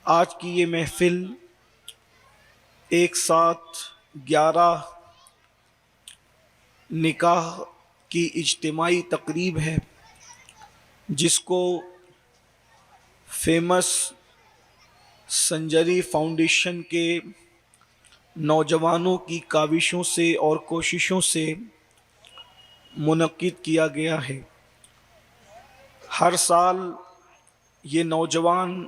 آج کی یہ محفل ایک ساتھ 11 نکاح کی اجتماعی تقریب ہے، جس کو فیمس سنجری فاؤنڈیشن کے نوجوانوں کی کاوشوں سے اور کوششوں سے منعقد کیا گیا ہے۔ ہر سال یہ نوجوان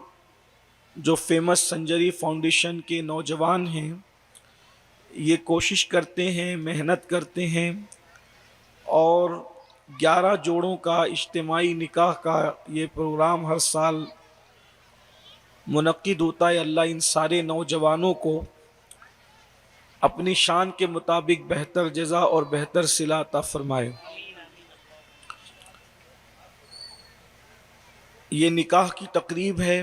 جو فیمس سنجری فاؤنڈیشن کے نوجوان ہیں، یہ کوشش کرتے ہیں، محنت کرتے ہیں اور 11 جوڑوں کا اجتماعی نکاح کا یہ پروگرام ہر سال منعقد ہوتا ہے۔ اللہ ان سارے نوجوانوں کو اپنی شان کے مطابق بہتر جزا اور بہتر صلہ عطا فرمائے۔ یہ نکاح کی تقریب ہے،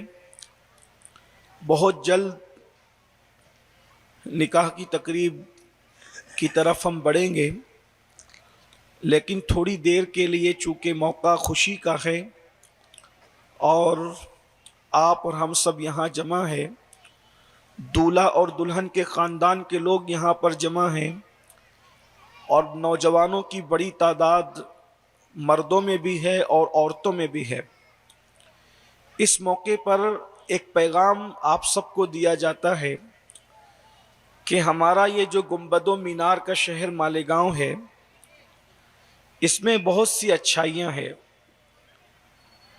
بہت جلد نکاح کی تقریب کی طرف ہم بڑھیں گے، لیکن تھوڑی دیر کے لیے چونکہ موقع خوشی کا ہے اور آپ اور ہم سب یہاں جمع ہیں، دولہا اور دلہن کے خاندان کے لوگ یہاں پر جمع ہیں اور نوجوانوں کی بڑی تعداد مردوں میں بھی ہے اور عورتوں میں بھی ہے۔ اس موقع پر ایک پیغام آپ سب کو دیا جاتا ہے کہ ہمارا یہ جو گنبد و مینار کا شہر مالیگاؤں ہے، اس میں بہت سی اچھائیاں ہیں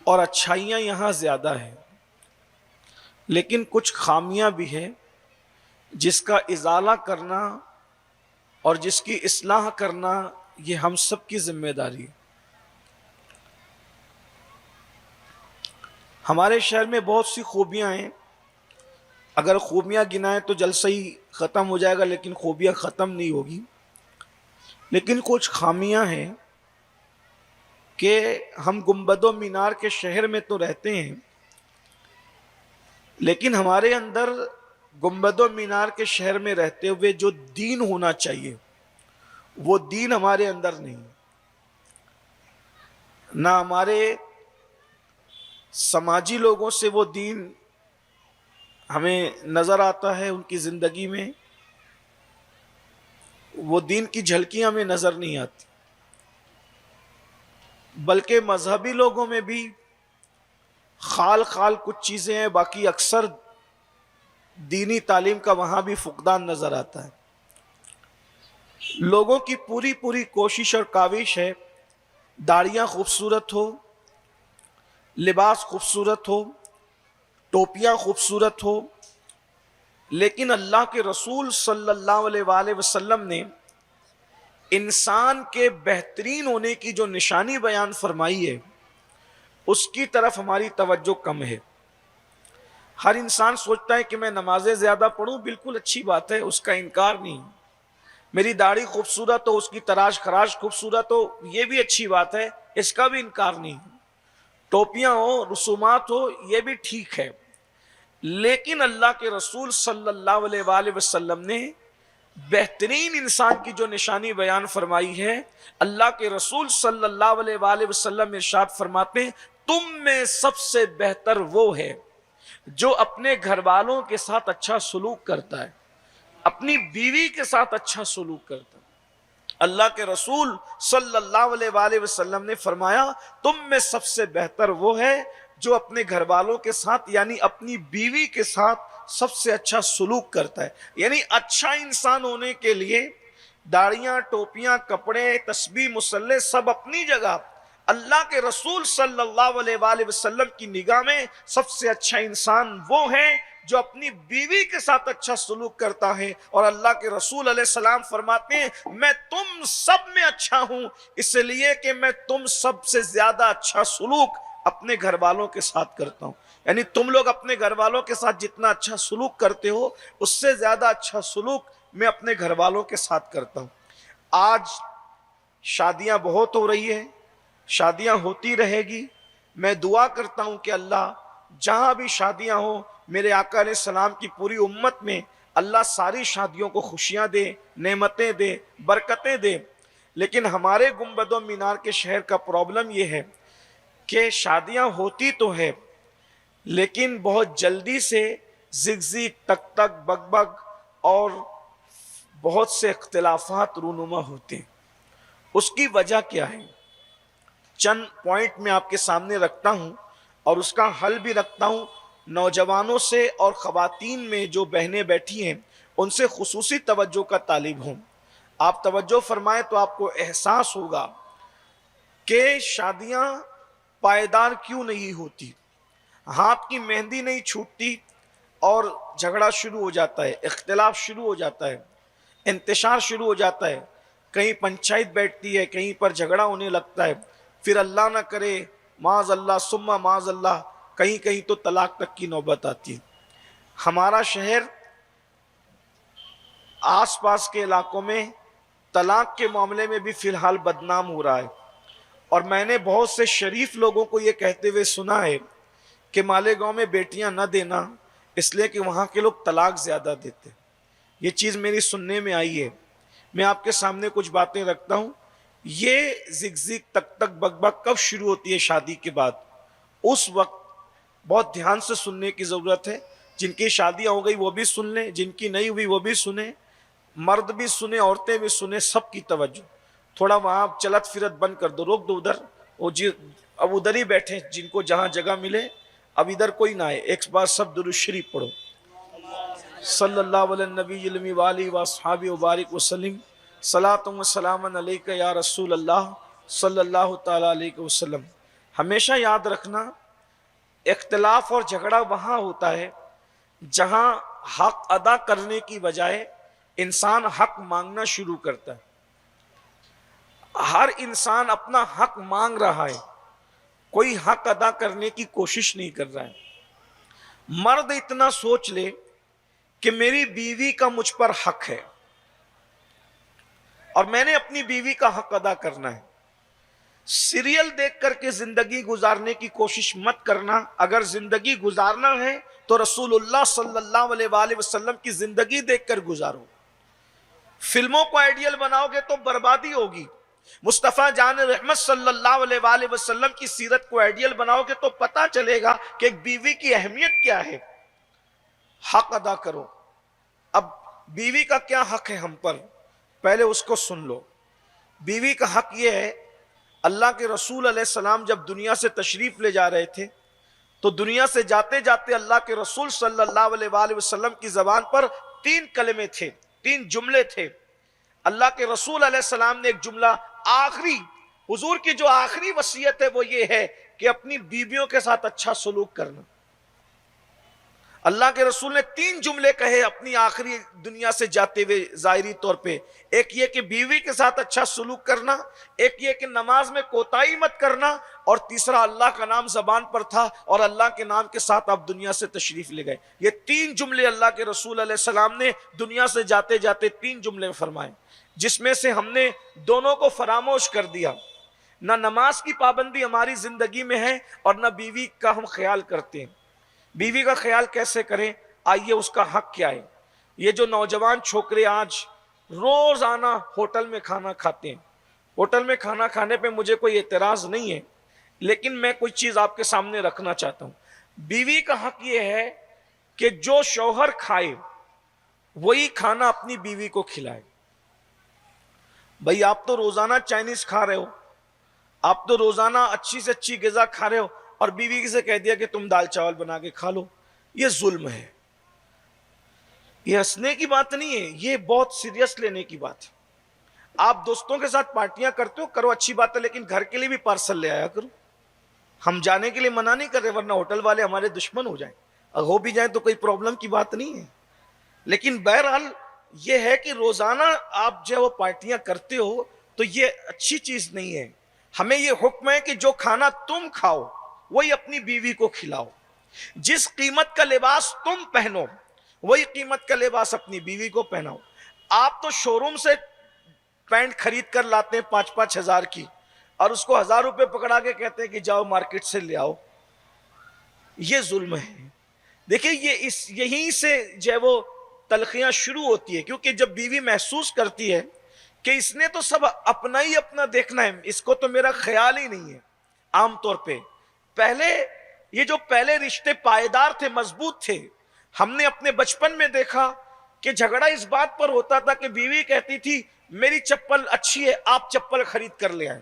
اور اچھائیاں یہاں زیادہ ہیں، لیکن کچھ خامیاں بھی ہیں جس کا ازالہ کرنا اور جس کی اصلاح کرنا یہ ہم سب کی ذمہ داری ہے۔ ہمارے شہر میں بہت سی خوبیاں ہیں، اگر خوبیاں گنائیں تو جلسہ ہی ختم ہو جائے گا، لیکن خوبیاں ختم نہیں ہوگی۔ لیکن کچھ خامیاں ہیں کہ ہم گنبد و مینار کے شہر میں تو رہتے ہیں، لیکن ہمارے اندر گنبد و مینار کے شہر میں رہتے ہوئے جو دین ہونا چاہیے وہ دین ہمارے اندر نہیں، نہ ہمارے سماجی لوگوں سے وہ دین ہمیں نظر آتا ہے، ان کی زندگی میں وہ دین کی جھلکیاں ہمیں نظر نہیں آتی، بلکہ مذہبی لوگوں میں بھی خال خال کچھ چیزیں ہیں، باقی اکثر دینی تعلیم کا وہاں بھی فقدان نظر آتا ہے۔ لوگوں کی پوری پوری کوشش اور کاوش ہے داڑیاں خوبصورت ہو، لباس خوبصورت ہو، ٹوپیاں خوبصورت ہو، لیکن اللہ کے رسول صلی اللہ علیہ وآلہ وسلم نے انسان کے بہترین ہونے کی جو نشانی بیان فرمائی ہے اس کی طرف ہماری توجہ کم ہے۔ ہر انسان سوچتا ہے کہ میں نمازیں زیادہ پڑھوں، بالکل اچھی بات ہے، اس کا انکار نہیں۔ میری داڑھی خوبصورت ہو، اس کی تراش خراش خوبصورت ہو، یہ بھی اچھی بات ہے، اس کا بھی انکار نہیں۔ ٹوپیاں ہو، رسومات ہو، یہ بھی ٹھیک ہے، لیکن اللہ کے رسول صلی اللہ علیہ وآلہ وسلم نے بہترین انسان کی جو نشانی بیان فرمائی ہے، اللہ کے رسول صلی اللہ علیہ وآلہ وسلم ارشاد فرماتے ہیں تم میں سب سے بہتر وہ ہے جو اپنے گھر والوں کے ساتھ اچھا سلوک کرتا ہے، اپنی بیوی کے ساتھ اچھا سلوک کرتا ہے۔ اللہ کے رسول صلی اللہ علیہ وآلہ وسلم نے فرمایا تم میں سب سے بہتر وہ ہے جو اپنے گھر والوں کے ساتھ یعنی اپنی بیوی کے ساتھ سب سے اچھا سلوک کرتا ہے۔ یعنی اچھا انسان ہونے کے لیے داڑیاں، ٹوپیاں، کپڑے، تسبیح، مصلے سب اپنی جگہ، اللہ کے رسول صلی اللہ علیہ وآلہ وسلم کی نگاہ میں سب سے اچھا انسان وہ ہے جو اپنی بیوی کے ساتھ اچھا سلوک کرتا ہے۔ اور اللہ کے رسول علیہ السلام فرماتے ہیں میں تم سب میں اچھا ہوں، اس لیے کہ میں تم سب سے زیادہ اچھا سلوک اپنے گھر والوں کے ساتھ کرتا ہوں۔ یعنی تم لوگ اپنے گھر والوں کے ساتھ جتنا اچھا سلوک کرتے ہو اس سے زیادہ اچھا سلوک میں اپنے گھر والوں کے ساتھ کرتا ہوں۔ آج شادیاں بہت ہو رہی ہیں، شادیاں ہوتی رہے گی، میں دعا کرتا ہوں کہ اللہ جہاں بھی شادیاں ہوں میرے آقا علیہ السلام کی پوری امت میں اللہ ساری شادیوں کو خوشیاں دے، نعمتیں دے، برکتیں دے۔ لیکن ہمارے گنبد و مینار کے شہر کا پرابلم یہ ہے کہ شادیاں ہوتی تو ہے لیکن بہت جلدی سے زگزگ تک تک بگ بگ اور بہت سے اختلافات رونما ہوتے ہیں. اس کی وجہ کیا ہے؟ چند پوائنٹ میں آپ کے سامنے رکھتا ہوں اور اس کا حل بھی رکھتا ہوں. نوجوانوں سے اور خواتین میں جو بہنیں بیٹھی ہیں ان سے خصوصی توجہ کا طالب ہوں. آپ توجہ فرمائیں تو آپ کو احساس ہوگا کہ شادیاں پائیدار کیوں نہیں ہوتی. ہاتھ کی مہندی نہیں چھوٹتی اور جھگڑا شروع ہو جاتا ہے، اختلاف شروع ہو جاتا ہے، انتشار شروع ہو جاتا ہے. کہیں پنچایت بیٹھتی ہے، کہیں پر جھگڑا ہونے لگتا ہے، پھر اللہ نہ کرے معاذ اللہ ثم معاذ اللہ کہیں کہیں تو طلاق تک کی نوبت آتی ہے. ہمارا شہر آس پاس کے علاقوں میں طلاق کے معاملے میں بھی فی الحال بدنام ہو رہا ہے. اور میں نے بہت سے شریف لوگوں کو یہ کہتے ہوئے سنا ہے کہ مالیگاؤں میں بیٹیاں نہ دینا اس لیے کہ وہاں کے لوگ طلاق زیادہ دیتے. یہ چیز میری سننے میں آئی ہے. میں آپ کے سامنے کچھ باتیں رکھتا ہوں. یہ زگزگ تک تک بگ بگ کب شروع ہوتی ہے؟ شادی کے بعد. اس وقت بہت دھیان سے سننے کی ضرورت ہے. جن کی شادیاں ہو گئی وہ بھی سن لیں، جن کی نہیں ہوئی وہ بھی سنیں، مرد بھی سنیں، عورتیں بھی سنیں، سب کی توجہ. تھوڑا وہاں چلت فرت بند کر دو، روک دو ادھر. وہ اب ادھر ہی بیٹھے جن کو جہاں جگہ ملے، اب ادھر کوئی نہ آئے. ایک بار سب درود شریف پڑھو. صلی اللہ علیہ نبی علمی والی و صحابی وبارک وسلم. صلاۃ و سلام علیک یا رسول اللہ صلی اللہ تعالی علیہ وسلم. ہمیشہ یاد رکھنا اختلاف اور جھگڑا وہاں ہوتا ہے جہاں حق ادا کرنے کی بجائے انسان حق مانگنا شروع کرتا ہے. ہر انسان اپنا حق مانگ رہا ہے، کوئی حق ادا کرنے کی کوشش نہیں کر رہا ہے. مرد اتنا سوچ لے کہ میری بیوی کا مجھ پر حق ہے اور میں نے اپنی بیوی کا حق ادا کرنا ہے. سیریل دیکھ کر کے زندگی گزارنے کی کوشش مت کرنا. اگر زندگی گزارنا ہے تو رسول اللہ صلی اللہ علیہ وآلہ وسلم کی زندگی دیکھ کر گزارو. فلموں کو آئیڈیل بناؤ گے تو بربادی ہوگی. مصطفیٰ جان رحمت صلی اللہ علیہ وآلہ وسلم کی سیرت کو آئیڈیل بناؤ گے تو پتہ چلے گا کہ ایک بیوی کی اہمیت کیا ہے. حق ادا کرو. اب بیوی کا کیا حق ہے ہم پر، پہلے اس کو سن لو. بیوی کا حق یہ ہے، اللہ کے رسول علیہ السلام جب دنیا سے تشریف لے جا رہے تھے تو دنیا سے جاتے جاتے اللہ کے رسول صلی اللہ علیہ وآلہ وسلم کی زبان پر 3 کلمے تھے، 3 جملے تھے. اللہ کے رسول علیہ السلام نے ایک جملہ، آخری حضور کی جو آخری وصیت ہے وہ یہ ہے کہ اپنی بیویوں کے ساتھ اچھا سلوک کرنا. اللہ کے رسول نے 3 جملے کہے اپنی آخری دنیا سے جاتے ہوئے ظاہری طور پہ. ایک یہ کہ بیوی کے ساتھ اچھا سلوک کرنا، ایک یہ کہ نماز میں کوتاہی مت کرنا، اور تیسرا اللہ کا نام زبان پر تھا اور اللہ کے نام کے ساتھ آپ دنیا سے تشریف لے گئے. یہ 3 جملے اللہ کے رسول علیہ السلام نے دنیا سے جاتے جاتے 3 جملے فرمائے، جس میں سے ہم نے دونوں کو فراموش کر دیا. نہ نماز کی پابندی ہماری زندگی میں ہے اور نہ بیوی کا ہم خیال کرتے ہیں. بیوی کا خیال کیسے کریں؟ آئیے اس کا حق کیا ہے. یہ جو نوجوان چھوکرے آج روزانہ ہوٹل میں کھانا کھاتے ہیں، ہوٹل میں کھانا کھانے پہ مجھے کوئی اعتراض نہیں ہے، لیکن میں کوئی چیز آپ کے سامنے رکھنا چاہتا ہوں. بیوی کا حق یہ ہے کہ جو شوہر کھائے وہی کھانا اپنی بیوی کو کھلائے. بھئی آپ تو روزانہ چائنیز کھا رہے ہو، آپ تو روزانہ اچھی سے اچھی غذا کھا رہے ہو اور بیوی سے کہہ دیا کہ تم دال چاول بنا کے کھا لو. یہ ظلم ہے. یہ ہنسنے کی بات نہیں ہے، یہ بہت سیریس لینے کی بات ہے. آپ دوستوں کے ساتھ پارٹیاں کرتے ہو، کرو، اچھی بات ہے، لیکن گھر کے لیے بھی پارسل لے آیا کرو. ہم جانے کے لیے منع نہیں کر رہے ورنہ ہوٹل والے ہمارے دشمن ہو جائیں. اگر ہو بھی جائیں تو کوئی پرابلم کی بات نہیں ہے، لیکن بہرحال یہ ہے کہ روزانہ آپ جو وہ پارٹیاں کرتے ہو تو یہ اچھی چیز نہیں ہے. ہمیں یہ حکم ہے کہ جو کھانا تم کھاؤ وہی اپنی بیوی کو کھلاؤ. جس قیمت کا لباس تم پہنو وہی قیمت کا لباس اپنی بیوی کو پہناؤ. آپ تو شو روم سے پینٹ خرید کر لاتے ہیں 5-5 ہزار کی اور اس کو 1000 روپے پکڑا کے کہتے ہیں کہ جاؤ مارکیٹ سے لے آؤ. یہ ظلم ہے. دیکھیں یہیں سے جو ہے وہ تلخیاں شروع ہوتی ہے، کیونکہ جب بیوی محسوس کرتی ہے کہ اس نے تو سب اپنا ہی اپنا دیکھنا ہے، اس کو تو میرا خیال ہی نہیں ہے. عام طور پہ پہلے یہ جو پہلے رشتے پائیدار تھے، مضبوط تھے، ہم نے اپنے بچپن میں دیکھا کہ جھگڑا اس بات پر ہوتا تھا کہ بیوی کہتی تھی میری چپل اچھی ہے، آپ چپل خرید کر لے آئیں.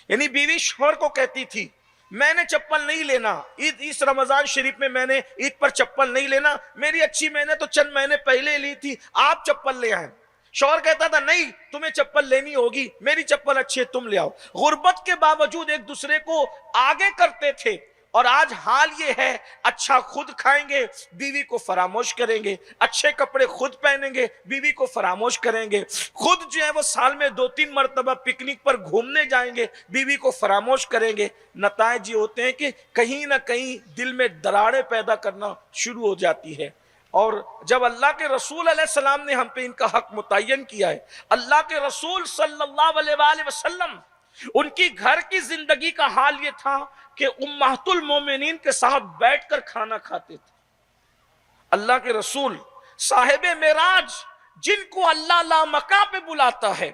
یعنی بیوی شوہر کو کہتی تھی میں نے چپل نہیں لینا، اس رمضان شریف میں میں نے عید پر چپل نہیں لینا، میری اچھی میں نے تو چند مہینے پہلے لی تھی، آپ چپل لے آئیں. شوہر کہتا تھا نہیں تمہیں چپل لینی ہوگی، میری چپل اچھی ہے تم لے آؤ. غربت کے باوجود ایک دوسرے کو آگے کرتے تھے. اور آج حال یہ ہے اچھا خود کھائیں گے بیوی کو فراموش کریں گے، اچھے کپڑے خود پہنیں گے بیوی کو فراموش کریں گے، خود جو ہے وہ سال میں 2-3 مرتبہ پکنک پر گھومنے جائیں گے بیوی کو فراموش کریں گے. نتائج یہ ہوتے ہیں کہ کہیں نہ کہیں دل میں دراڑیں پیدا کرنا شروع ہو جاتی ہے. اور جب اللہ کے رسول علیہ السلام نے ہم پہ ان کا حق متعین کیا ہے، اللہ کے رسول صلی اللہ علیہ وآلہ وسلم ان کی گھر کی زندگی کا حال یہ تھا کہ امہات المومنین کے ساتھ بیٹھ کر کھانا کھاتے تھے. اللہ کے رسول صاحب معراج جن کو اللہ لامکاں پہ بلاتا ہے،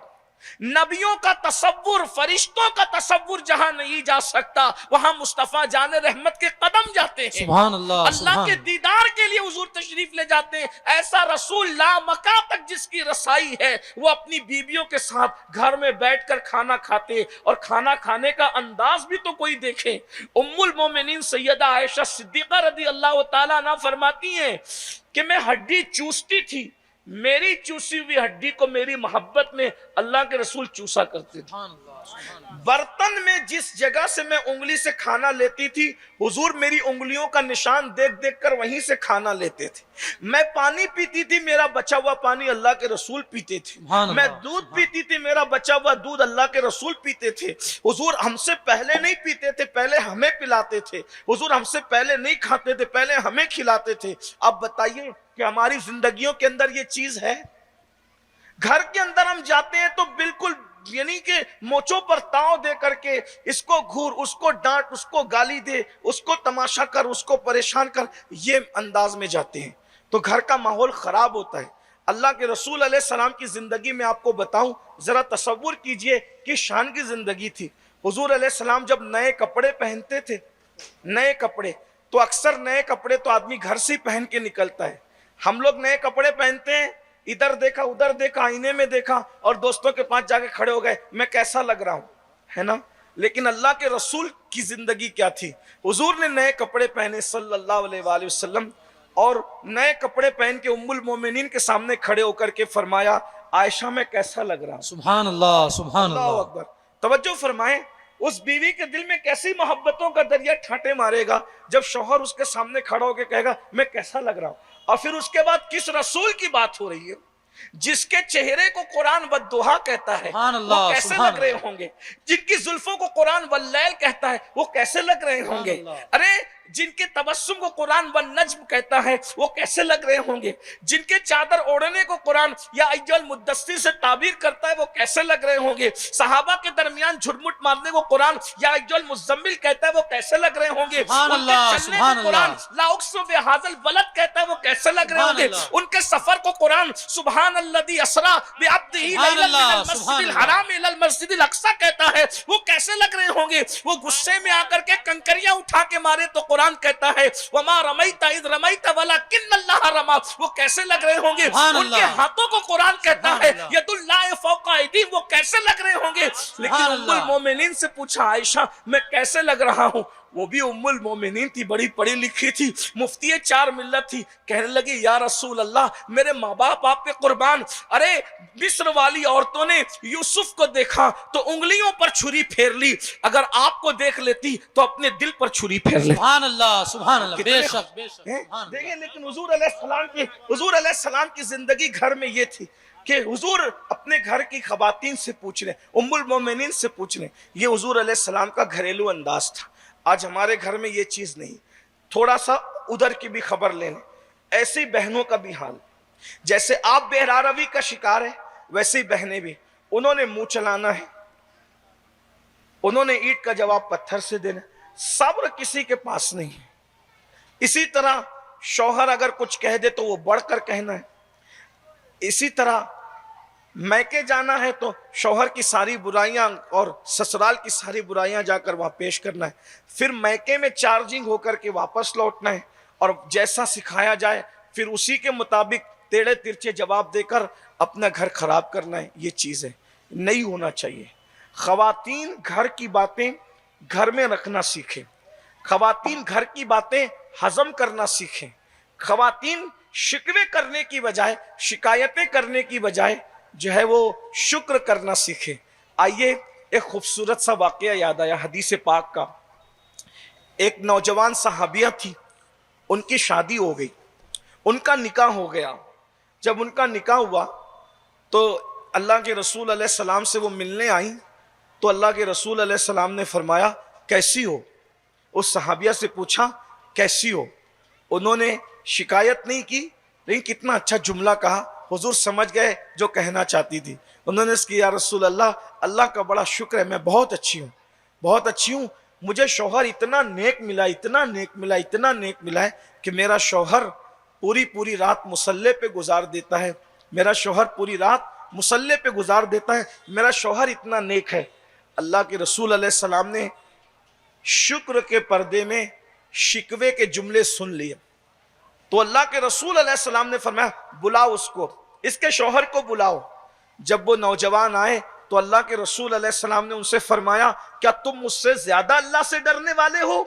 نبیوں کا تصور، فرشتوں کا تصور جہاں نہیں جا سکتا وہاں مصطفیٰ جان رحمت کے قدم جاتے ہیں. سبحان اللہ، اللہ کے دیدار کے لیے حضور تشریف لے جاتے ہیں. ایسا رسول لامکاں تک جس کی رسائی ہے وہ اپنی بیویوں کے ساتھ گھر میں بیٹھ کر کھانا کھاتے، اور کھانا کھانے کا انداز بھی تو کوئی دیکھے. ام المومنین سیدہ عائشہ صدیقہ رضی اللہ تعالیٰ عنہا فرماتی ہیں کہ میں ہڈی چوستی تھی، میری چوسی ہوئی ہڈی کو میری محبت میں اللہ کے رسول چوسا کرتے تھے. برتن میں جس جگہ سے میں انگلی سے کھانا لیتی تھی حضور میری انگلیوں کا نشان دیکھ دیکھ کر وہیں سے کھانا لیتے تھے. میں پانی پیتی تھی، میرا بچا ہوا پانی اللہ کے رسول پیتے تھے. میں دودھ پیتی تھی، میرا بچا ہوا دودھ اللہ کے رسول پیتے تھے. حضور ہم سے پہلے نہیں پیتے تھے، پہلے ہمیں پلاتے تھے. حضور ہم سے پہلے نہیں کھاتے تھے، پہلے ہمیں کھلاتے تھے. اب بتائیے کہ ہماری زندگیوں کے اندر یہ چیز ہے؟ گھر کے اندر ہم جاتے ہیں تو بالکل یعنی کہ موچوں پر تاؤ دے کر کے اس کو گھور، اس کو ڈانٹ، اس کو گالی دے، اس کو تماشا کر، اس کو پریشان کر، یہ انداز میں جاتے ہیں تو گھر کا ماحول خراب ہوتا ہے. اللہ کے رسول علیہ السلام کی زندگی میں آپ کو بتاؤں، ذرا تصور کیجئے کہ شان کی زندگی تھی. حضور علیہ السلام جب نئے کپڑے پہنتے تھے، نئے کپڑے تو اکثر نئے کپڑے تو آدمی گھر سے پہن کے نکلتا ہے. ہم لوگ نئے کپڑے پہنتے ہیں، ادھر دیکھا ادھر دیکھا، آئینے میں دیکھا اور دوستوں کے پاس جا کے کھڑے ہو گئے میں کیسا لگ رہا ہوں، ہے نا. لیکن اللہ کے رسول کی زندگی کیا تھی؟ حضور نے نئے کپڑے پہنے صلی اللہ علیہ وآلہ وسلم، اور نئے کپڑے پہن کے ام المومنین کے سامنے کھڑے ہو کر کے فرمایا عائشہ میں کیسا لگ رہا ہوں. سبحان اللہ، سبحان اللہ اللہ. اکبر. توجہ فرمائیں، اس بیوی کے دل میں کیسی محبتوں کا دریا ٹھاٹے مارے گا جب شوہر اس کے سامنے کھڑا ہو کے کہے گا میں کیسا لگ رہا ہوں. اور پھر اس کے بعد کس رسول کی بات ہو رہی ہے جس کے چہرے کو قرآن والضحیٰ کہتا ہے، وہ کیسے لگ رہے ہوں گے؟ جن کی زلفوں کو قرآن واللیل کہتا ہے وہ کیسے لگ رہے ہوں گے؟ ارے جن کے تبسم کو قرآن والنجم کہتا ہے وہ کیسے لگ رہے ہوں گے؟ جن کے چادر اوڑھنے کو قرآن یا ایھا المدثر سے تعبیر کرتا ہے وہ کیسے لگ رہے ہوں گے؟ صحابہ کے درمیان جھرمٹ مارنے کو قرآن یا ایھا المزمل کہتا ہے وہ کیسے لگ رہے ہوں گے؟ ان کے چلنے کو قرآن لا اقسم بھٰذا البلد کہتا ہے وہ کیسے لگ رہے ہوں گے؟ ان کے سفر کو قرآن سبحان الذی اسریٰ بعبدہ لیلا من المسجد الحرام الی المسجد الاقصی کہتا ہے وہ کیسے لگ رہے ہوں گے؟ وہ غصے میں آ کر کے کنکریاں اٹھا کے مارے تو قرآن کہتا ہے وما رمیت اذ رمیت ولکن اللہ رمی، وہ کیسے لگ رہے ہوں گے؟ ان کے ہاتھوں کو قرآن کہتا ہے ید اللہ فوق ایدیہم، وہ کیسے لگ رہے ہوں گے؟ لیکن ام المومنین سے پوچھا عائشہ میں کیسے لگ رہا ہوں؟ وہ بھی ام المومنین تھی، بڑی پڑھی لکھی تھی، مفتی 4 ملت تھی. کہنے لگی یا رسول اللہ میرے ماں باپ آپ پہ قربان، ارے مصر والی عورتوں نے یوسف کو دیکھا تو انگلیوں پر چھری پھیر لی، اگر آپ کو دیکھ لیتی تو اپنے دل پر چھری پھیر لیتی. سبحان اللہ، سبحان اللہ. بے شک، بے شک. دیکھیں لیکن حضور علیہ السلام کی زندگی گھر میں یہ تھی کہ حضور اپنے گھر کی خواتین سے پوچھ لیں، ام المومنین سے پوچھ لیں. یہ حضور علیہ السلام کا گھریلو انداز تھا. آج ہمارے گھر میں یہ چیز نہیں. تھوڑا سا ادھر کی بھی خبر لیں، ایسی بہنوں کا بھی حال، جیسے آپ بہرا روی کا شکار ہے ویسے ہی بہنیں بھی، انہوں نے منہ چلانا ہے، انہوں نے اینٹ کا جواب پتھر سے دینا، صبر کسی کے پاس نہیں ہے. اسی طرح شوہر اگر کچھ کہہ دے تو وہ بڑھ کر کہنا ہے. اسی طرح میکے جانا ہے تو شوہر کی ساری برائیاں اور سسرال کی ساری برائیاں جا کر وہاں پیش کرنا ہے، پھر میکے میں چارجنگ ہو کر کے واپس لوٹنا ہے، اور جیسا سکھایا جائے پھر اسی کے مطابق ٹیڑھے ترچھے جواب دے کر اپنا گھر خراب کرنا ہے۔ یہ چیزیں نہیں ہونا چاہیے۔ خواتین گھر کی باتیں گھر میں رکھنا سیکھیں، خواتین گھر کی باتیں ہضم کرنا سیکھیں، خواتین شکوے کرنے کی بجائے، شکایتیں کرنے کی بجائے جو ہے وہ شکر کرنا سیکھیں۔ آئیے ایک خوبصورت سا واقعہ یاد آیا حدیث پاک کا۔ ایک نوجوان صحابیہ تھی، ان کی شادی ہو گئی، ان کا نکاح ہو گیا۔ جب ان کا نکاح ہوا تو اللہ کے رسول علیہ السلام سے وہ ملنے آئیں، تو اللہ کے رسول علیہ السلام نے فرمایا کیسی ہو؟ اس صحابیہ سے پوچھا کیسی ہو؟ انہوں نے شکایت نہیں کی، لیکن کتنا اچھا جملہ کہا، حضور سمجھ گئے جو کہنا چاہتی تھی۔ انہوں نے اس کی یا رسول اللہ، اللہ کا بڑا شکر ہے میں بہت اچھی ہوں، بہت اچھی ہوں، مجھے شوہر اتنا نیک ملا، اتنا نیک ملا، اتنا نیک ملا ہے کہ میرا شوہر پوری رات مصلی پہ گزار دیتا ہے، میرا شوہر پوری رات مصلی پہ گزار دیتا ہے، میرا شوہر اتنا نیک ہے۔ اللہ کے رسول علیہ السلام نے شکر کے پردے میں شکوے کے جملے سن لیے، تو اللہ کے رسول علیہ السلام نے فرمایا بلاؤ اس کو، اس کے شوہر کو بلاؤ۔ جب وہ نوجوان آئے تو اللہ کے رسول علیہ السلام نے ان سے فرمایا کیا تم مجھ سے زیادہ اللہ سے ڈرنے والے ہو؟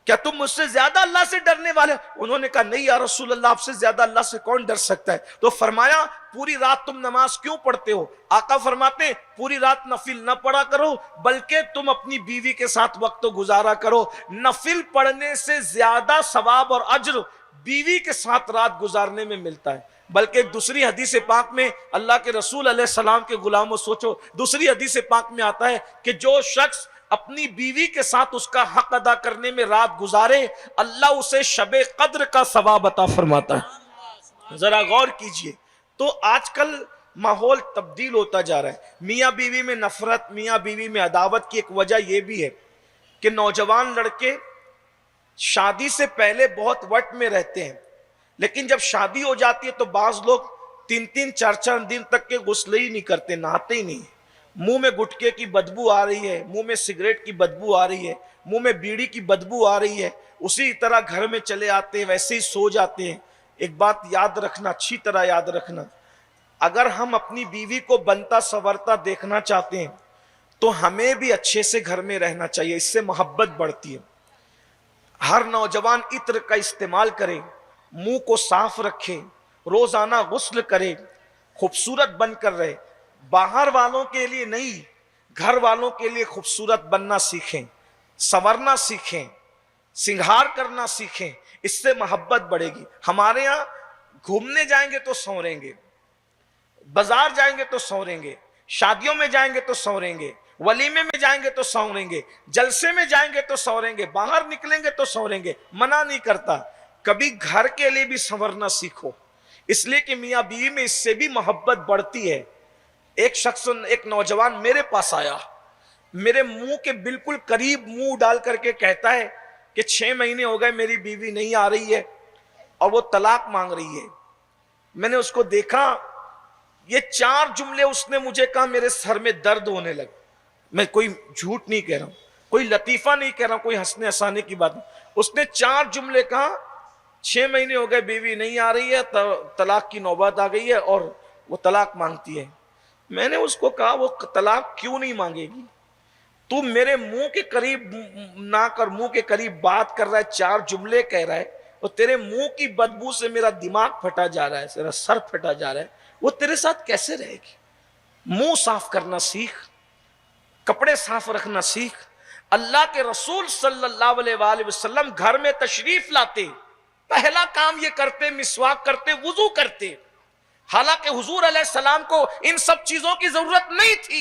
کیا تم مجھ سے زیادہ اللہ سے ڈرنے والے ہو؟ انہوں نے کہا نہیں یا رسول اللہ، آپ سے زیادہ اللہ سے کون ڈر سکتا ہے؟ تو فرمایا پوری رات تم نماز کیوں پڑھتے ہو؟ آقا فرماتے ہیں پوری رات نفل نہ پڑھا کرو، بلکہ تم اپنی بیوی کے ساتھ وقت گزارا کرو۔ نفل پڑھنے سے زیادہ ثواب اور اجر بیوی کے ساتھ رات گزارنے میں ملتا ہے۔ بلکہ ایک دوسری حدیث پاک میں اللہ کے رسول علیہ السلام کے غلاموں سوچو، دوسری حدیث پاک میں آتا ہے کہ جو شخص اپنی بیوی کے ساتھ اس کا حق ادا کرنے میں رات گزارے، اللہ اسے شب قدر کا ثواب عطا فرماتا ہے۔ ذرا غور کیجئے۔ تو آج کل ماحول تبدیل ہوتا جا رہا ہے، میاں بیوی میں نفرت، میاں بیوی میں عداوت کی ایک وجہ یہ بھی ہے کہ نوجوان لڑکے شادی سے پہلے بہت وٹ میں رہتے ہیں، لیکن جب شادی ہو جاتی ہے تو بعض لوگ 3 4 دن تک کے غسل ہی نہیں کرتے، نہاتے ہی نہیں، منہ میں گٹکے کی بدبو آ رہی ہے، منہ میں سگریٹ کی بدبو آ رہی ہے، منہ میں بیڑی کی بدبو آ رہی ہے، اسی طرح گھر میں چلے آتے ہیں، ویسے ہی سو جاتے ہیں۔ ایک بات یاد رکھنا، اچھی طرح یاد رکھنا، اگر ہم اپنی بیوی کو بنتا سورتا دیکھنا چاہتے ہیں تو ہمیں بھی اچھے سے گھر میں رہنا چاہیے، اس سے محبت بڑھتی ہے۔ ہر نوجوان عطر کا استعمال کرے، منہ کو صاف رکھے، روزانہ غسل کرے، خوبصورت بن کر رہے، باہر والوں کے لیے نہیں، گھر والوں کے لیے خوبصورت بننا سیکھیں، سنورنا سیکھیں، سنگھار کرنا سیکھیں، اس سے محبت بڑھے گی۔ ہمارے ہاں گھومنے جائیں گے تو سوریں گے، بازار جائیں گے تو سوریں گے، شادیوں میں جائیں گے تو سوریں گے، ولیمے میں جائیں گے تو سوریں گے، جلسے میں جائیں گے تو سوریں گے، باہر نکلیں گے تو سوریں گے۔ منع نہیں کرتا، کبھی گھر کے لیے بھی سنورنا سیکھو، اس لیے کہ میاں بیوی میں اس سے بھی محبت بڑھتی ہے۔ ایک نوجوان میرے پاس آیا، میرے منہ کے بالکل قریب منہ ڈال کر کے کہتا ہے کہ 6 مہینے ہو گئے میری بیوی نہیں آ رہی ہے اور وہ طلاق مانگ رہی ہے۔ میں نے اس کو دیکھا، یہ 4 جملے اس نے مجھے کہا، میرے سر میں درد ہونے لگا۔ میں کوئی جھوٹ نہیں کہہ رہا ہوں، کوئی لطیفہ نہیں کہہ رہا ہوں، کوئی ہنسنے ہنسانے کی بات نہیں۔ اس نے 4 جملے کہا، 6 مہینے ہو گئے بیوی نہیں آ رہی ہے، طلاق کی نوبت آ گئی ہے اور وہ طلاق مانگتی ہے۔ میں نے اس کو کہا وہ طلاق کیوں نہیں مانگے گی؟ تو میرے منہ کے قریب نہ کر، منہ کے قریب بات کر رہا ہے، 4 جملے کہہ رہا ہے، اور تیرے منہ کی بدبو سے میرا دماغ پھٹا جا رہا ہے، میرا سر پھٹا جا رہا ہے، وہ تیرے ساتھ کیسے رہے گی؟ منہ صاف کرنا سیکھ، کپڑے صاف رکھنا سیکھ۔ اللہ کے رسول صلی اللہ علیہ وآلہ وسلم گھر میں تشریف لاتے، پہلا کام یہ کرتے، مسواک کرتے، وضو کرتے، حالانکہ حضور علیہ السلام کو ان سب چیزوں کی ضرورت نہیں تھی۔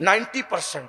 90%।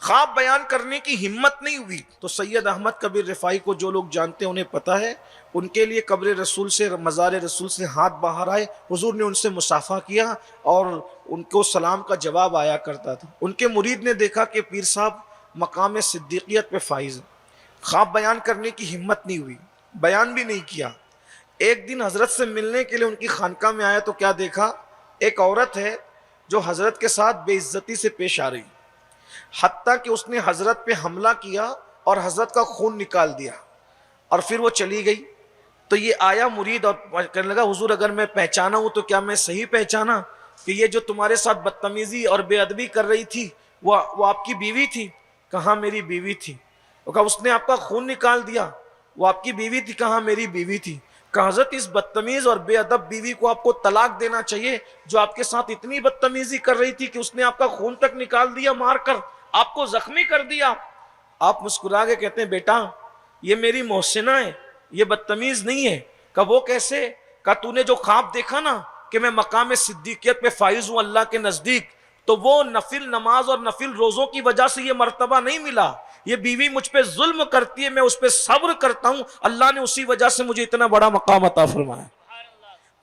خواب بیان کرنے کی ہمت نہیں ہوئی تو سید احمد کبیر رفاعی کو جو لوگ جانتے ہیں انہیں پتہ ہے، ان کے لیے قبر رسول سے، مزار رسول سے ہاتھ باہر آئے، حضور نے ان سے مصافحہ کیا اور ان کو سلام کا جواب آیا کرتا تھا۔ ان کے مرید نے دیکھا کہ پیر صاحب مقام صدیقیت پہ فائز ہیں، خواب بیان کرنے کی ہمت نہیں ہوئی، بیان بھی نہیں کیا۔ ایک دن حضرت سے ملنے کے لیے ان کی خانقاہ میں آیا تو کیا دیکھا؟ ایک عورت ہے جو حضرت کے ساتھ بے عزتی سے پیش آ رہی، حتیٰ کہ اس نے حضرت پہ حملہ کیا اور حضرت کا خون نکال دیا اور پھر وہ چلی گئی۔ تو یہ آیا مرید اور کہنے لگا حضور اگر میں پہچانا ہوں تو کیا میں صحیح پہچانا کہ یہ جو تمہارے ساتھ بدتمیزی اور بے ادبی کر رہی تھی وہ آپ کی بیوی تھی؟ کہاں میری بیوی تھی۔ وہ کہا اس نے آپ کا خون نکال دیا، وہ آپ کی بیوی تھی؟ کہاں میری بیوی تھی۔ کہ حضرت اس بدتمیز اور بے ادب بیوی کو آپ کو طلاق دینا چاہیے جو آپ کے ساتھ اتنی بدتمیزی کر رہی تھی کہ اس نے آپ کا خون تک نکال دیا، مار کر آپ کو زخمی کر دیا۔ آپ مسکرا کے کہتے ہیں بیٹا یہ میری محسنہ ہے، یہ بدتمیز نہیں ہے۔ کہ وہ کیسے؟ کہ تو نے جو خواب دیکھا نا کہ میں مقام صدیقیت پہ فائز ہوں اللہ کے نزدیک، تو وہ نفل نماز اور نفل روزوں کی وجہ سے یہ مرتبہ نہیں ملا، یہ بیوی مجھ پہ ظلم کرتی ہے، میں اس پہ صبر کرتا ہوں، اللہ نے اسی وجہ سے مجھے اتنا بڑا مقام عطا فرمایا۔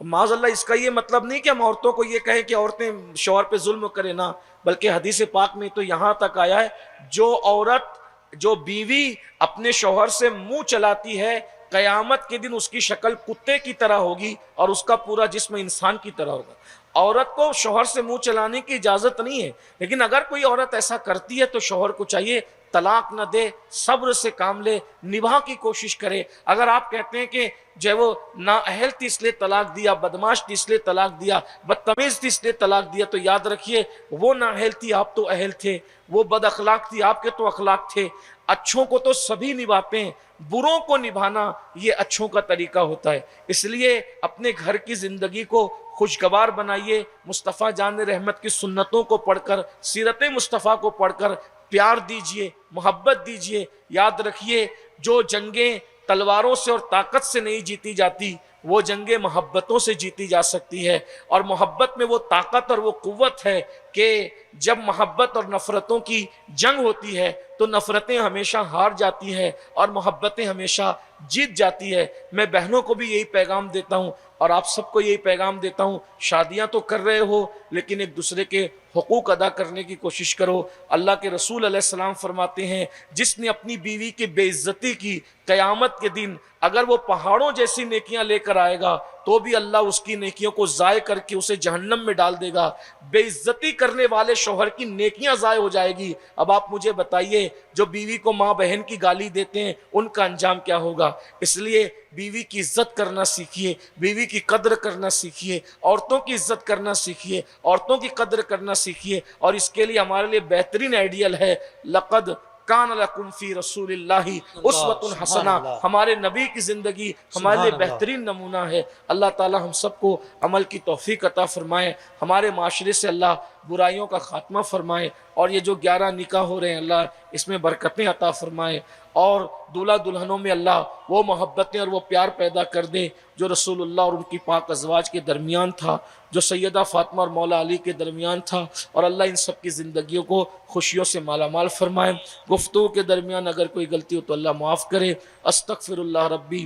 معاذ اللہ اس کا یہ مطلب نہیں کہ ہم عورتوں کو یہ کہیں کہ عورتیں شوہر پہ ظلم کریں، نہ، بلکہ حدیث پاک میں تو یہاں تک آیا ہے جو عورت، جو بیوی اپنے شوہر سے منہ چلاتی ہے قیامت کے دن اس کی شکل کتے کی طرح ہوگی اور اس کا پورا جسم انسان کی طرح ہوگا۔ عورت کو شوہر سے منہ چلانے کی اجازت نہیں ہے، لیکن اگر کوئی عورت ایسا کرتی ہے تو شوہر کو چاہیے طلاق نہ دے، صبر سے کام لے، نبھا کی کوشش کرے۔ اگر آپ کہتے ہیں کہ جو وہ نااہل تھی اس لیے طلاق دیا، بدمعاش تھی اس لیے طلاق دیا، بدتمیز تھی اس لیے طلاق دیا، تو یاد رکھیے وہ نااہل تھی، آپ تو اہل تھے، وہ بد اخلاق تھی، آپ کے تو اخلاق تھے۔ اچھوں کو تو سبھی نبھاتے ہیں، بروں کو نبھانا یہ اچھوں کا طریقہ ہوتا ہے۔ اس لیے اپنے گھر کی زندگی کو خوشگوار بنائیے، مصطفیٰ جان رحمت کی سنتوں کو پڑھ کر، سیرت مصطفیٰ کو پڑھ کر پیار دیجئے، محبت دیجئے۔ یاد رکھیے جو جنگیں تلواروں سے اور طاقت سے نہیں جیتی جاتی، وہ جنگیں محبتوں سے جیتی جا سکتی ہے، اور محبت میں وہ طاقت اور وہ قوت ہے کہ جب محبت اور نفرتوں کی جنگ ہوتی ہے تو نفرتیں ہمیشہ ہار جاتی ہیں اور محبتیں ہمیشہ جیت جاتی ہے۔ میں بہنوں کو بھی یہی پیغام دیتا ہوں اور آپ سب کو یہی پیغام دیتا ہوں، شادیاں تو کر رہے ہو لیکن ایک دوسرے کے حقوق ادا کرنے کی کوشش کرو۔ اللہ کے رسول علیہ السلام فرماتے ہیں جس نے اپنی بیوی کی بے عزتی کی، قیامت کے دن اگر وہ پہاڑوں جیسی نیکیاں لے کر آئے گا تو بھی اللہ اس کی نیکیوں کو ضائع کر کے اسے جہنم میں ڈال دے گا۔ بے عزتی کرنے والے شوہر کی نیکیاں ضائع ہو جائے گی۔ اب آپ مجھے بتائیے جو بیوی کو ماں بہن کی گالی دیتے ہیں ان کا انجام کیا ہوگا؟ اس لیے بیوی کی عزت کرنا سیکھیے، بیوی کی قدر کرنا سیکھیے، عورتوں کی عزت کرنا سیکھیے، عورتوں کی قدر کرنا سیکھیے۔ اور اس کے لیے ہمارے لیے بہترین آئیڈیل ہے لقد کان لکم فی رسول اللہ اسوۃ حسنہ، ہمارے نبی کی زندگی ہمارے لیے بہترین نمونہ ہے۔ اللہ تعالی ہم سب کو عمل کی توفیق عطا فرمائے، ہمارے معاشرے سے اللہ برائیوں کا خاتمہ فرمائے، اور یہ جو 11 نکاح ہو رہے ہیں اللہ اس میں برکتیں عطا فرمائے، اور دولہا دلہنوں میں اللہ وہ محبتیں اور وہ پیار پیدا کر دے جو رسول اللہ اور ان کی پاک ازواج کے درمیان تھا، جو سیدہ فاطمہ اور مولا علی کے درمیان تھا، اور اللہ ان سب کی زندگیوں کو خوشیوں سے مالا مال فرمائے۔ گفتگو کے درمیان اگر کوئی غلطی ہو تو اللہ معاف کرے۔ استغفر اللہ ربی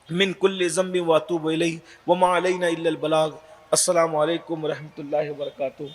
من کل ذنب واتوب الیہ وما علینا الا البلاغ۔ السلام علیکم ورحمۃ اللہ وبرکاتہ۔